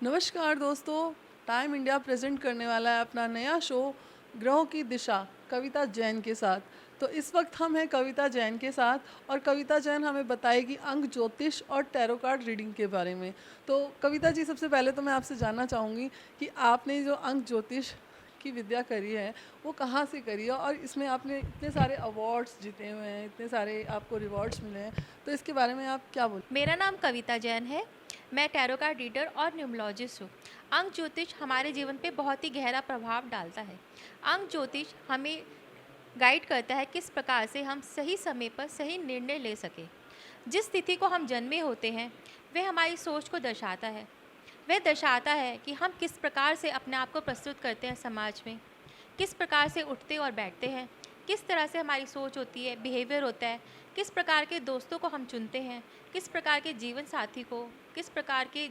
नमस्कार दोस्तों। Time India present करने वाला है अपना नया शो ग्रहों की दिशा कविता जैन के साथ। तो इस वक्त हम हैं कविता जैन के साथ और कविता जैन हमें बताएगी अंक ज्योतिष और टैरो कार्ड रीडिंग के बारे में। तो कविता जी, सबसे पहले तो मैं आपसे जानना चाहूँगी कि आपने जो अंक ज्योतिष की विद्या करी है वो कहाँ से करी है, और इसमें आपने इतने सारे अवार्ड्स जीते हुए हैं, इतने सारे आपको रिवॉर्ड्स मिले हैं, तो इसके बारे में आप क्या बोल। मेरा नाम कविता जैन है। मैं टैरो कार्ड रीडर और न्यूमरोलॉजिस्ट हूँ। अंक ज्योतिष हमारे जीवन पे बहुत ही गहरा प्रभाव डालता है। अंक ज्योतिष हमें गाइड करता है किस प्रकार से हम सही समय पर सही निर्णय ले सकें। जिस तिथि को हम जन्मे होते हैं वह हमारी सोच को दर्शाता है। वह दर्शाता है कि हम किस प्रकार से अपने आप को प्रस्तुत करते हैं समाज में, किस प्रकार से उठते और बैठते हैं, किस तरह से हमारी सोच होती है, बिहेवियर होता है, किस प्रकार के दोस्तों को हम चुनते हैं, किस प्रकार के जीवन साथी को, किस प्रकार के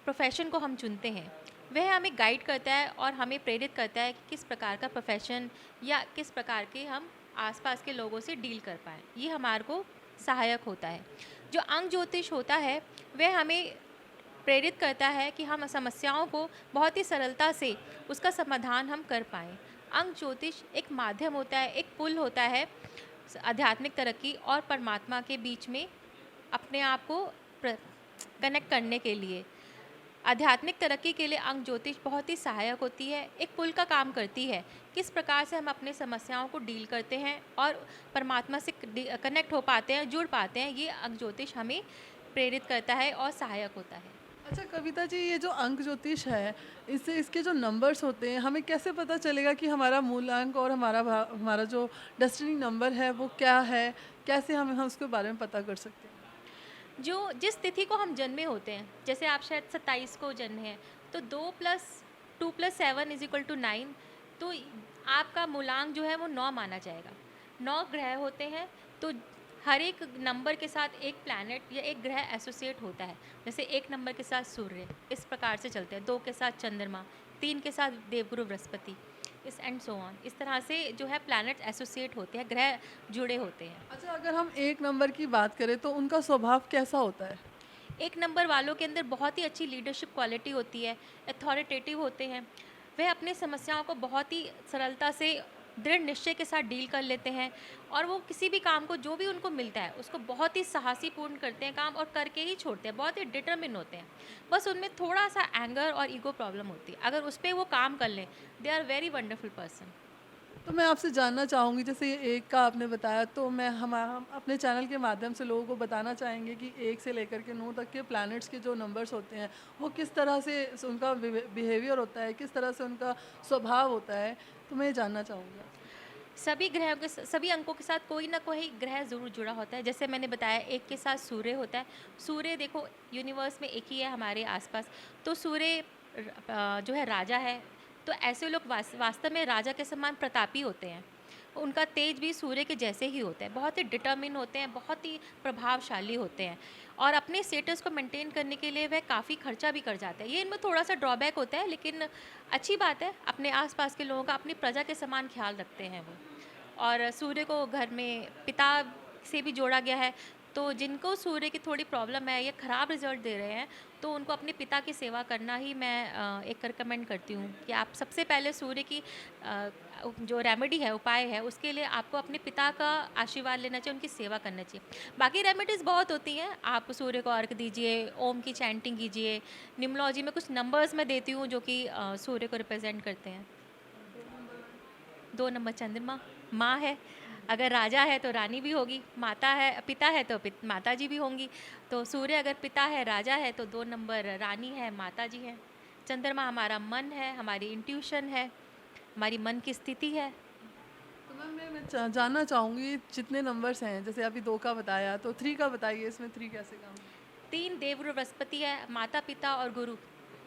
प्रोफेशन को हम चुनते हैं। वह हमें गाइड करता है और हमें प्रेरित करता है कि किस प्रकार का प्रोफेशन या किस प्रकार के हम आसपास के लोगों से डील कर पाएँ। ये हमारे को सहायक होता है। जो अंक ज्योतिष होता है वह हमें प्रेरित करता है कि हम समस्याओं को बहुत ही सरलता से उसका समाधान हम कर पाएँ। अंक ज्योतिष एक माध्यम होता है, एक पुल होता है आध्यात्मिक तरक्की और परमात्मा के बीच में अपने आप को कनेक्ट करने के लिए। आध्यात्मिक तरक्की के लिए अंक ज्योतिष बहुत ही सहायक होती है, एक पुल का काम करती है। किस प्रकार से हम अपने समस्याओं को डील करते हैं और परमात्मा से कनेक्ट हो पाते हैं, जुड़ पाते हैं, ये अंक ज्योतिष हमें प्रेरित करता है और सहायक होता है। अच्छा कविता जी, ये जो अंक ज्योतिष है, इससे इसके जो नंबर्स होते हैं हमें कैसे पता चलेगा कि हमारा मूल अंक और हमारा जो डेस्टिनी नंबर है वो क्या है? कैसे हम उसके बारे में पता कर सकते हैं? जो जिस तिथि को हम जन्मे होते हैं, जैसे आप शायद 27 को जन्मे हैं, तो 2+2+7=9। तो आपका मूलांक जो है वो 9 माना जाएगा। 9 ग्रह होते हैं, तो हर एक नंबर के साथ एक प्लैनेट या एक ग्रह एसोसिएट होता है। जैसे 1 नंबर के साथ सूर्य, इस प्रकार से चलते हैं, 2 के साथ चंद्रमा, 3 के साथ देवगुरु बृहस्पति, इस एंड सो ऑन। इस तरह से जो है प्लैनेट्स एसोसिएट होते हैं, ग्रह जुड़े होते हैं। अच्छा, अगर हम एक नंबर की बात करें तो उनका स्वभाव कैसा होता है? एक नंबर वालों के अंदर बहुत ही अच्छी लीडरशिप क्वालिटी होती है, अथॉरिटेटिव होते हैं। वह अपनी समस्याओं को बहुत ही सरलता से दृढ़ निश्चय के साथ डील कर लेते हैं और वो किसी भी काम को जो भी उनको मिलता है उसको बहुत ही साहसीपूर्ण करते हैं काम और करके ही छोड़ते हैं, बहुत ही डिटर्मिन होते हैं। बस उनमें थोड़ा सा एंगर और ईगो प्रॉब्लम होती है, अगर उस पर वो काम कर लें they are very wonderful person. तो मैं आपसे जानना चाहूँगी, जैसे ये एक का आपने बताया, तो हम अपने चैनल के माध्यम से लोगों को बताना चाहेंगे कि 1 से लेकर के 9 तक के प्लैनेट्स के जो नंबर्स होते हैं वो किस तरह से उनका बिहेवियर होता है, किस तरह से उनका स्वभाव होता है, तो मैं ये जानना चाहूँगी आपसे। सभी ग्रहों के सभी अंकों के साथ कोई ना कोई ग्रह ज़रूर जुड़ा होता है। जैसे मैंने बताया, एक के साथ सूर्य होता है। सूर्य देखो, यूनिवर्स में एक ही है हमारे आसपास, तो सूर्य जो है राजा है। तो ऐसे लोग वास्तव में राजा के समान प्रतापी होते हैं। उनका तेज भी सूर्य के जैसे ही होता है, बहुत ही डिटर्मिन होते हैं, बहुत ही प्रभावशाली होते हैं और अपने स्टेटस को मेंटेन करने के लिए वह काफ़ी खर्चा भी कर जाते हैं। ये इनमें थोड़ा सा ड्रॉबैक होता है, लेकिन अच्छी बात है, अपने आसपास के लोगों का अपनी प्रजा के समान ख्याल रखते हैं वो। और सूर्य को घर में पिता से भी जोड़ा गया है, तो जिनको सूर्य की थोड़ी प्रॉब्लम है या ख़राब रिजल्ट दे रहे हैं, तो उनको अपने पिता की सेवा करना ही मैं एक रिकमेंड करती हूँ कि आप सबसे पहले सूर्य की जो रेमेडी है, उपाय है, उसके लिए आपको अपने पिता का आशीर्वाद लेना चाहिए, उनकी सेवा करना चाहिए। बाकी रेमेडीज़ बहुत होती हैं, आप सूर्य को अर्घ दीजिए, ओम की चैंटिंग कीजिए। न्यूमरोलॉजी में कुछ नंबर्स मैं देती हूँ जो कि सूर्य को रिप्रेजेंट करते हैं। 2 नंबर चंद्रमा, माँ है, अगर राजा है तो रानी भी होगी, माता है पिता है तो माता जी भी होंगी। तो सूर्य अगर पिता है, राजा है, तो 2 नंबर रानी है, माता जी हैं। चंद्रमा हमारा मन है, हमारी इंट्यूशन है, हमारी मन की स्थिति है। तो मैम जानना चाहूँगी, जितने नंबर्स हैं, जैसे अभी 2 का बताया, तो 3 का बताइए, इसमें 3 कैसे काम करता 3 देवगुरु बृहस्पति है, माता पिता और गुरु।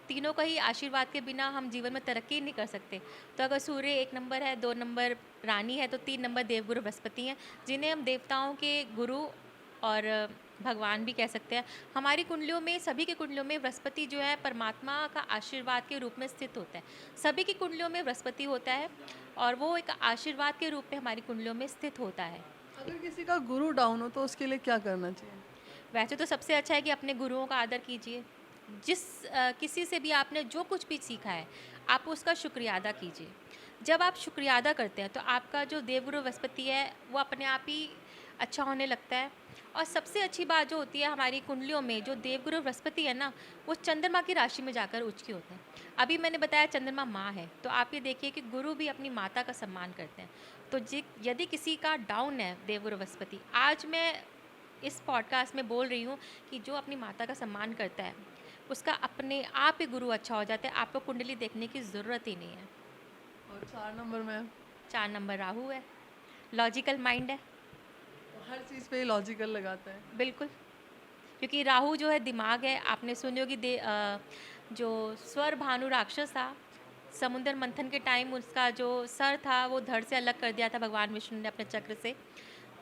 तीनों का ही आशीर्वाद के बिना हम जीवन में तरक्की नहीं कर सकते। तो अगर सूर्य 1 नंबर है, 2 नंबर रानी है, तो 3 नंबर देवगुरु बृहस्पति हैं, जिन्हें हम देवताओं के गुरु और भगवान भी कह सकते हैं। हमारी कुंडलियों में, सभी की कुंडलियों में बृहस्पति जो है परमात्मा का आशीर्वाद के रूप में स्थित होता है। सभी की कुंडलियों में बृहस्पति होता है और वो एक आशीर्वाद के रूप में हमारी कुंडलियों में स्थित होता है। है? अगर किसी का गुरु डाउन हो तो उसके लिए क्या करना चाहिए? वैसे तो सबसे अच्छा है कि अपने गुरुओं का आदर कीजिए, किसी से भी आपने जो कुछ भी सीखा है, आप उसका शुक्रिया अदा कीजिए। जब आप शुक्रिया अदा करते हैं तो आपका जो देवगुरु बृहस्पति है वो अपने आप ही अच्छा होने लगता है। और सबसे अच्छी बात जो होती है हमारी कुंडलियों में, जो देवगुरु बृहस्पति है ना, वो चंद्रमा की राशि में जाकर उच्च के होते हैं। अभी मैंने बताया चंद्रमा माँ है, तो आप ये देखिए कि गुरु भी अपनी माता का सम्मान करते हैं। तो यदि किसी का डाउन है देवगुरु बृहस्पति, आज मैं इस पॉडकास्ट में बोल रही हूँ कि जो अपनी माता का सम्मान करता है उसका अपने आप ही गुरु अच्छा हो जाता है, आपको कुंडली देखने की ज़रूरत ही नहीं है। और 4 नंबर में 4 नंबर राहु है, लॉजिकल माइंड है। हर चीज़ पे लॉजिकल लगाता है। बिल्कुल, क्योंकि राहु जो है दिमाग है। आपने सुनी होगी जो स्वर भानु राक्षस था, समुद्र मंथन के टाइम उसका जो सर था वो धड़ से अलग कर दिया था भगवान विष्णु ने अपने चक्र से।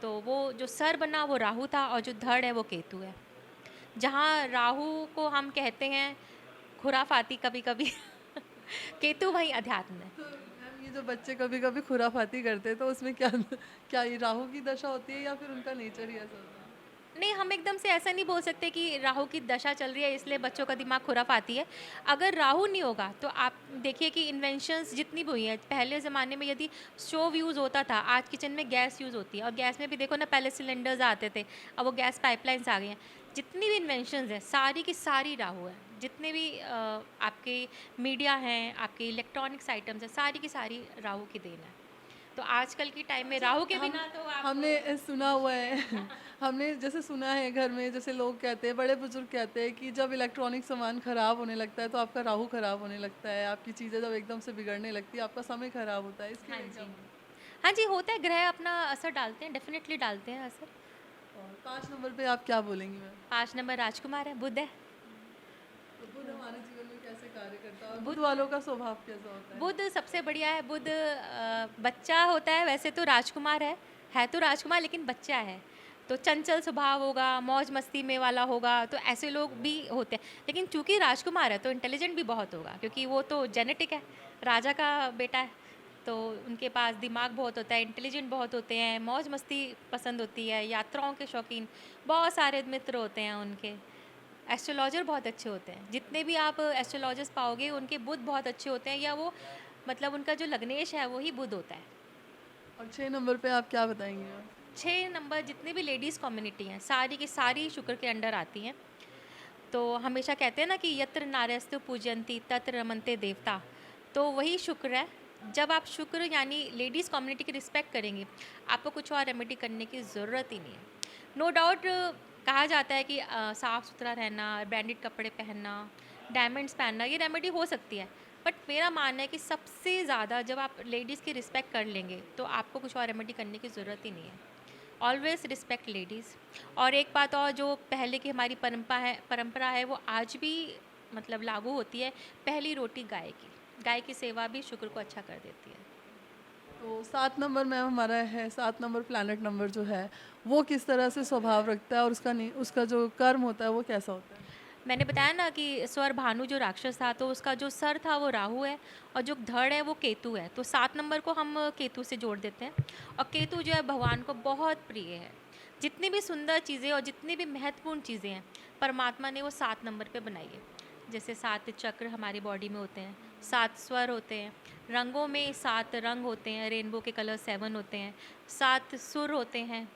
तो वो जो सर बना वो राहु था और जो धड़ है वो केतु है। जहाँ राहु को हम कहते हैं खुराफाती कभी-कभी केतु वही अध्यात्म है। तो मैम ये जो बच्चे कभी-कभी खुराफाती करते हैं तो उसमें क्या क्या ये राहु की दशा होती है या फिर उनका नेचर ही ऐसा होता है? नहीं, हम एकदम से ऐसा नहीं बोल सकते कि राहु की दशा चल रही है इसलिए बच्चों का दिमाग खुराफाती है। अगर राहु नहीं होगा तो आप देखिए कि इन्वेंशंस जितनी भी हुई हैं, पहले ज़माने में यदि स्टोव यूज़ होता था, आज किचन में गैस यूज़ होती है। और गैस में भी देखो ना, पहले सिलेंडर्स आते थे, अब वो गैस पाइपलाइंस आ गई हैं। जितनी भी इन्वेंशंस हैं सारी की सारी राहु है। जितने भी आपके मीडिया हैं, आपके इलेक्ट्रॉनिक्स आइटम्स हैं, सारी की सारी राहु की देन है। तो आजकल की टाइम में राहु के हम बिना तो आप हमने सुना हुआ है हमने जैसे सुना है घर में, जैसे लोग कहते हैं, बड़े बुजुर्ग कहते हैं कि जब इलेक्ट्रॉनिक सामान खराब होने लगता है तो आपका राहु खराब होने लगता है, आपकी चीज़ें जब एकदम से बिगड़ने लगती है आपका समय खराब होता है। इसके हाँ लिए क्या जी। बोलें? हाँ जी, होता है, ग्रह अपना असर डालते हैं, डेफ़िनेटली डालते हैं असर। और 5 नंबर पे आप क्या बोलेंगी मैम? 5 नंबर राजकुमार है, बुध है। तो बुध हमारे जीवन में कैसे कार्य करता है और बुध बुध वालों का स्वभाव कैसा होता है? बुध सबसे बढ़िया है। बुध बच्चा होता है, वैसे तो राजकुमार है तो राजकुमार लेकिन बच्चा है। तो चंचल स्वभाव होगा, मौज मस्ती में वाला होगा, तो ऐसे लोग भी होते हैं। लेकिन चूँकि राजकुमार है तो इंटेलिजेंट भी बहुत होगा, क्योंकि वो तो जेनेटिक है, राजा का बेटा है। तो उनके पास दिमाग बहुत होता है, इंटेलिजेंट बहुत होते हैं, मौज मस्ती पसंद होती है, यात्राओं के शौकीन, बहुत सारे मित्र होते हैं उनके। एस्ट्रोलॉजर बहुत अच्छे होते हैं, जितने भी आप एस्ट्रोलॉजर्स पाओगे उनके बुध बहुत अच्छे होते हैं, या वो मतलब उनका जो लग्नेश है वही बुध होता है। और 6 नंबर पे आप क्या बताएंगी मैम? 6 नंबर जितने भी लेडीज़ कम्युनिटी हैं सारी की सारी शुक्र के अंडर आती हैं। तो हमेशा कहते हैं ना कि यत्र नार्यस्तु पूजयन्ति तत्र रमन्ते देवता, तो वही शुक्र है। जब आप शुक्र यानी लेडीज़ कम्युनिटी की रिस्पेक्ट करेंगे, आपको कुछ और रेमेडी करने की ज़रूरत ही नहीं है। नो डाउट कहा जाता है कि साफ़ सुथरा रहना, ब्रांडेड कपड़े पहनना, डायमंड्स पहनना, ये रेमेडी हो सकती है। बट मेरा मानना है कि सबसे ज़्यादा जब आप लेडीज़ की रिस्पेक्ट कर लेंगे तो आपको कुछ और रेमेडी करने की ज़रूरत ही नहीं है। Always respect ladies. और एक बात और, जो पहले की हमारी परंपरा है वो आज भी मतलब लागू होती है, पहली रोटी गाय की सेवा भी शुक्र को अच्छा कर देती है। तो 7 नंबर मैम हमारा है, 7 नंबर प्लैनेट नंबर जो है वो किस तरह से स्वभाव रखता है और उसका जो कर्म होता है वो कैसा होता है? मैंने बताया ना कि स्वर भानु जो राक्षस था, तो उसका जो सर था वो राहु है और जो धड़ है वो केतु है। तो 7 नंबर को हम केतु से जोड़ देते हैं। और केतु जो है भगवान को बहुत प्रिय है। जितनी भी सुंदर चीज़ें और जितनी भी महत्वपूर्ण चीज़ें हैं परमात्मा ने वो 7 नंबर पे बनाई है। जैसे 7 चक्र हमारी बॉडी में होते हैं, 7 स्वर होते हैं, रंगों में 7 रंग होते हैं, रेनबो के कलर 7 होते हैं, 7 सुर होते हैं।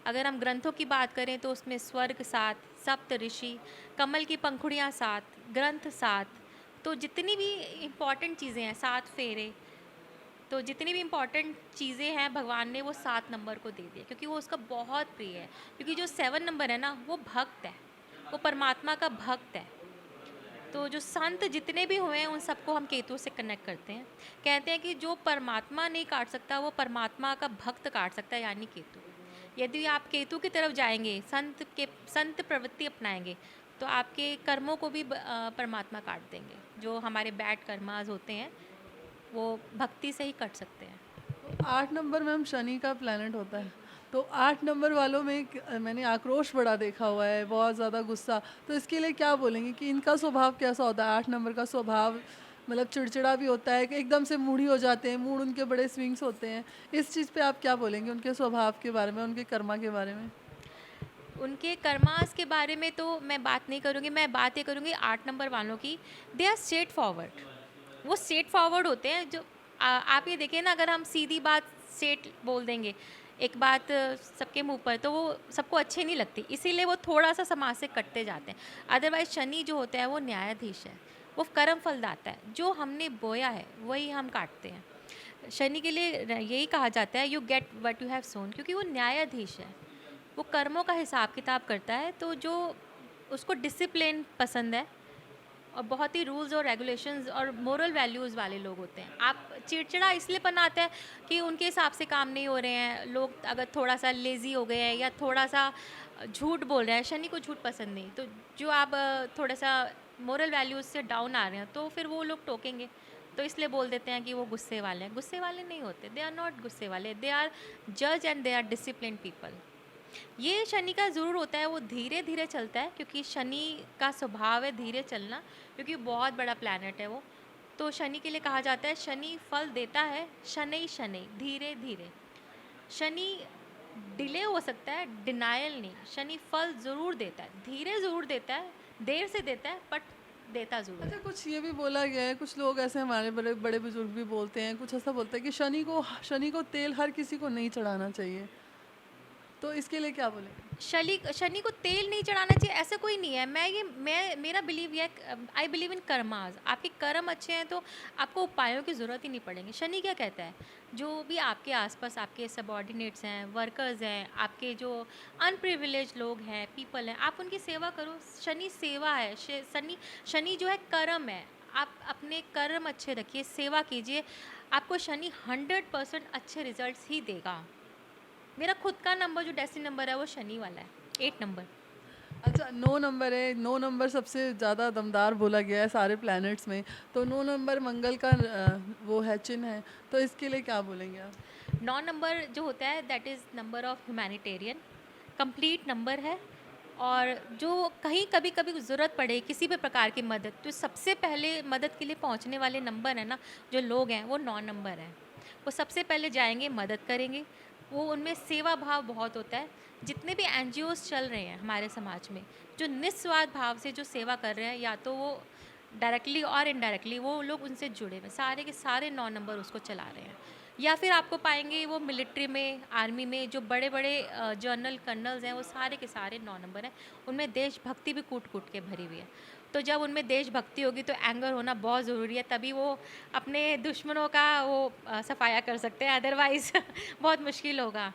अगर हम ग्रंथों की बात करें तो उसमें स्वर्ग 7, सप्त ऋषि, कमल की पंखुड़ियाँ 7, ग्रंथ 7। तो जितनी भी इम्पॉर्टेंट चीज़ें हैं, 7 फेरे, तो जितनी भी इम्पॉर्टेंट चीज़ें हैं भगवान ने वो 7 नंबर को दे दिया, क्योंकि वो उसका बहुत प्रिय है। क्योंकि जो 7 नंबर है ना वो भक्त है, वो परमात्मा का भक्त है। तो जो संत जितने भी हुए हैं उन सबको हम केतु से कनेक्ट करते हैं। कहते हैं कि जो परमात्मा नहीं काट सकता वो परमात्मा का भक्त काट सकता है, यानी केतु। यदि आप केतु की तरफ जाएंगे, संत प्रवृत्ति अपनाएंगे, तो आपके कर्मों को भी परमात्मा काट देंगे। जो हमारे बैड कर्मास होते हैं वो भक्ति से ही कट सकते हैं। तो 8 नंबर मैम शनि का प्लैनेट होता है। तो 8 नंबर वालों में मैंने आक्रोश बड़ा देखा हुआ है, बहुत ज़्यादा गुस्सा। तो इसके लिए क्या बोलेंगे कि इनका स्वभाव कैसा होता है? 8 नंबर का स्वभाव मतलब चिड़चिड़ा भी होता है कि एकदम से मूडी हो जाते हैं, मूड उनके बड़े स्विंग्स होते हैं। इस चीज़ पे आप क्या बोलेंगे उनके स्वभाव के बारे में, उनके कर्मा के बारे में? उनके कर्मास के बारे में तो मैं बात नहीं करूँगी, मैं बात ये करूँगी 8 नंबर वालों की। They are straight forward. वो स्ट्रेट फॉरवर्ड होते हैं जो आप ये देखिए ना, अगर हम सीधी बात स्ट्रेट बोल देंगे, एक बात सबके मुँह पर, तो वो सबको अच्छी नहीं लगती, इसीलिए वो थोड़ा-सा समाज से कटते जाते हैं। अदरवाइज़ शनि जो होता है वो न्यायाधीश है, वो कर्म फल दाता है, जो हमने बोया है वही हम काटते हैं। शनि के लिए यही कहा जाता है you get what you have sown, क्योंकि वो न्यायाधीश है, वो कर्मों का हिसाब किताब करता है। तो जो उसको डिसिप्लिन पसंद है और बहुत ही रूल्स और रेगुलेशंस और मोरल वैल्यूज़ वाले लोग होते हैं। आप चिड़चिड़ा इसलिए पन आता है कि उनके हिसाब से काम नहीं हो रहे हैं, लोग अगर थोड़ा सा लेज़ी हो गए हैं या थोड़ा सा झूठ बोल रहे हैं, शनि को झूठ पसंद नहीं, तो जो आप थोड़ा सा मोरल वैल्यूज़ से डाउन आ रहे हैं तो फिर वो लोग टोकेंगे। तो इसलिए बोल देते हैं कि वो गुस्से वाले हैं। गुस्से वाले नहीं होते, दे आर नॉट गुस्से वाले, दे आर जज and they are discipline people. ये शनि का ज़रूर होता है, वो धीरे-धीरे चलता है, क्योंकि शनि का स्वभाव है धीरे चलना, क्योंकि बहुत बड़ा प्लैनेट है वो। तो शनि के लिए कहा जाता है शनि फल देता है शनैः-शनैः, धीरे-धीरे। शनि डिले हो सकता है, डिनायल नहीं। शनि फल ज़रूर देता है, धीरे ज़रूर देता है, देर से देता है, बट देता ज़रूर अच्छा, है। कुछ ये भी बोला गया है, कुछ लोग ऐसे हमारे बड़े बड़े बुजुर्ग भी बोलते हैं, कुछ ऐसा बोलते हैं कि शनि को तेल हर किसी को नहीं चढ़ाना चाहिए, तो इसके लिए क्या बोलेंगे? शनि को तेल नहीं चढ़ाना चाहिए, ऐसा कोई नहीं है। मैं मेरा बिलीव ये है, आई बिलीव इन कर्मास। आपके कर्म अच्छे हैं तो आपको उपायों की ज़रूरत ही नहीं पड़ेगी। शनि क्या कहता है, जो भी आपके आसपास आपके सबॉर्डिनेट्स हैं, वर्कर्स हैं, आपके जो अनप्रिविलेज लोग हैं, पीपल हैं, आप उनकी सेवा करो। शनि सेवा है, शनि जो है कर्म है। आप अपने कर्म अच्छे रखिए, सेवा कीजिए, आपको शनि 100% अच्छे रिजल्ट्स ही देगा। मेरा खुद का नंबर जो डेस्टिनी नंबर है वो शनि वाला है, 8 नंबर। अच्छा, 9 नंबर है, 9 नंबर सबसे ज़्यादा दमदार बोला गया है सारे प्लैनेट्स में, तो 9 नंबर मंगल का वो है, चिन्ह है, तो इसके लिए क्या बोलेंगे आप? 9 नंबर जो होता है that is number of humanitarian, complete number है। और जो कहीं कभी कभी ज़रूरत पड़े किसी भी प्रकार की मदद, तो सबसे पहले मदद के लिए पहुंचने वाले नंबर है ना, जो लोग हैं वो 9 नंबर हैं। वो सबसे पहले जाएंगे, मदद करेंगे। वो उनमें सेवा भाव बहुत होता है। जितने भी एनजीओज़ चल रहे हैं हमारे समाज में, जो निस्वार्थ भाव से जो सेवा कर रहे हैं, या तो वो डायरेक्टली और इनडायरेक्टली वो लोग उनसे जुड़े हुए, सारे के सारे 9 नंबर उसको चला रहे हैं। या फिर आपको पाएंगे वो मिलिट्री में, आर्मी में जो बड़े बड़े जनरल कर्नल्स हैं, वो सारे के सारे 9 नंबर हैं। उनमें देशभक्ति भी कूट कूट के भरी हुई है। तो जब उनमें देशभक्ति होगी तो एंगर होना बहुत ज़रूरी है, तभी वो अपने दुश्मनों का वो सफाया कर सकते हैं, अदरवाइज़ बहुत मुश्किल होगा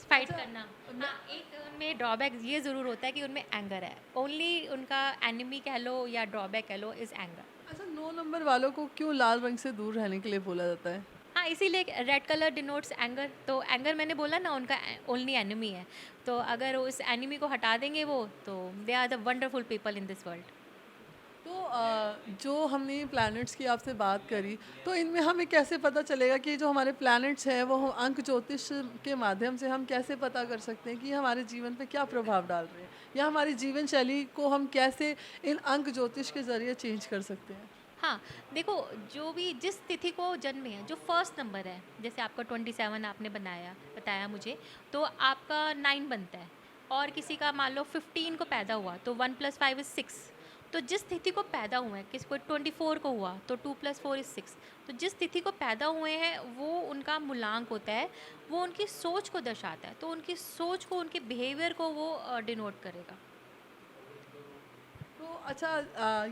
फाइट अच्छा, करना। हाँ, एक उनमें ड्रॉबैक ये ज़रूर होता है कि उनमें एंगर है। ओनली उनका एनिमी कह लो या ड्रॉबैक कह लो इज़ एंगर। अच्छा, 9 नंबर वालों को क्यों लाल रंग से दूर रहने के लिए बोला जाता है? हाँ, इसीलिए रेड कलर डिनोट्स एंगर। तो एंगर मैंने बोला ना, उनका ओनली एनिमी है। तो अगर उस एनिमी को हटा देंगे वो, तो they are the wonderful people in this world. तो जो हमने प्लैनेट्स की आपसे बात करी, तो इनमें हमें कैसे पता चलेगा कि जो हमारे प्लैनेट्स हैं वो हम अंक ज्योतिष के माध्यम से हम कैसे पता कर सकते हैं कि हमारे जीवन पे क्या प्रभाव डाल रहे हैं, या हमारी जीवन शैली को हम कैसे इन अंक ज्योतिष के ज़रिए चेंज कर सकते हैं? हाँ, देखो, जो भी जिस तिथि को जन्मे हैं, जो फर्स्ट नंबर है, जैसे आपका 27 आपने बताया मुझे, तो आपका 9 बनता है। और किसी का मान लो 15 को पैदा हुआ तो 1 + 5 = 6। तो जिस तिथि को पैदा हुए हैं, किसी को 24 को हुआ तो 2 + 4 = 6। तो जिस तिथि को पैदा हुए हैं वो उनका मूलांक होता है, वो उनकी सोच को दर्शाता है। तो उनकी सोच को, उनके बिहेवियर को वो डिनोट करेगा। तो अच्छा,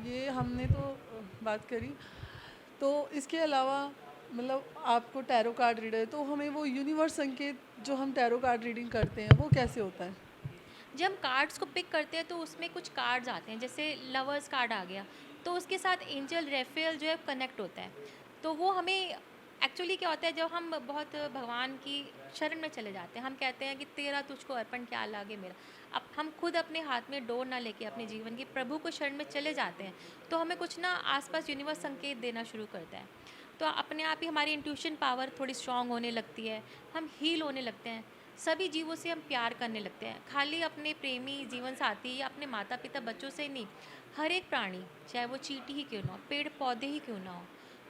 ये हमने तो बात करी, तो इसके अलावा मतलब आपको टैरो कार्ड रीडर, तो हमें वो यूनिवर्स संकेत जो हम टैरो कार्ड रीडिंग करते हैं वो कैसे होता है? जब हम कार्ड्स को पिक करते हैं तो उसमें कुछ कार्ड्स आते हैं, जैसे लवर्स कार्ड आ गया, तो उसके साथ एंजल रेफेल जो है कनेक्ट होता है। तो वो हमें एक्चुअली क्या होता है, जब हम बहुत भगवान की शरण में चले जाते हैं, हम कहते हैं कि तेरा तुझको अर्पण क्या लागे मेरा। अब हम खुद अपने हाथ में डोर ना लेके अपने जीवन की प्रभु को शरण में चले जाते हैं, तो हमें कुछ ना आसपास यूनिवर्स संकेत देना शुरू करता है। तो अपने आप ही हमारी इंट्यूशन पावर थोड़ी स्ट्रांग होने लगती है, हम हील होने लगते हैं। सभी जीवों से हम प्यार करने लगते हैं, खाली अपने प्रेमी जीवन साथी या अपने माता पिता बच्चों से ही नहीं। हर एक प्राणी, चाहे वो चींटी ही क्यों ना हो, पेड़ पौधे ही क्यों ना हो,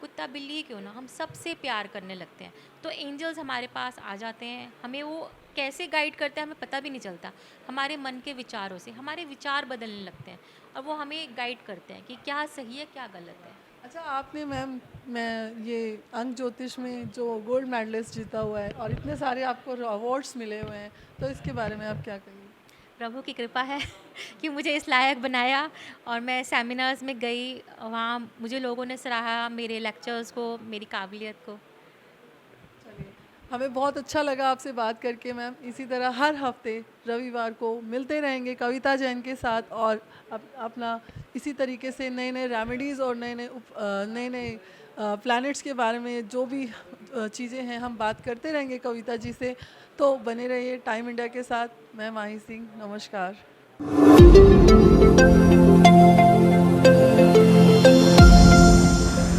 कुत्ता बिल्ली ही क्यों ना, हम सबसे प्यार करने लगते हैं। तो एंजल्स हमारे पास आ जाते हैं, हमें वो कैसे गाइड करते हैं हमें पता भी नहीं चलता। हमारे मन के विचारों से हमारे विचार बदलने लगते हैं और वो हमें गाइड करते हैं कि क्या सही है क्या गलत है। अच्छा, आपने मैम मैं ये अंक ज्योतिष में जो गोल्ड मेडलिस्ट जीता हुआ है और इतने सारे आपको अवार्ड्स मिले हुए हैं, तो इसके बारे में आप क्या कहेंगे? प्रभु की कृपा है कि मुझे इस लायक बनाया और मैं सेमिनार्स में गई, वहाँ मुझे लोगों ने सराहा, मेरे लेक्चर्स को, मेरी काबिलियत को। चलिए, हमें बहुत अच्छा लगा आपसे बात करके मैम। इसी तरह हर हफ्ते रविवार को मिलते रहेंगे कविता जैन के साथ और अपना इसी तरीके से नए नए रेमेडीज़ और नए नए प्लैनेट्स के बारे में जो भी चीज़ें हैं हम बात करते रहेंगे कविता जी से। तो बने रहिए टाइम इंडिया के साथ। मैं माही सिंह, नमस्कार।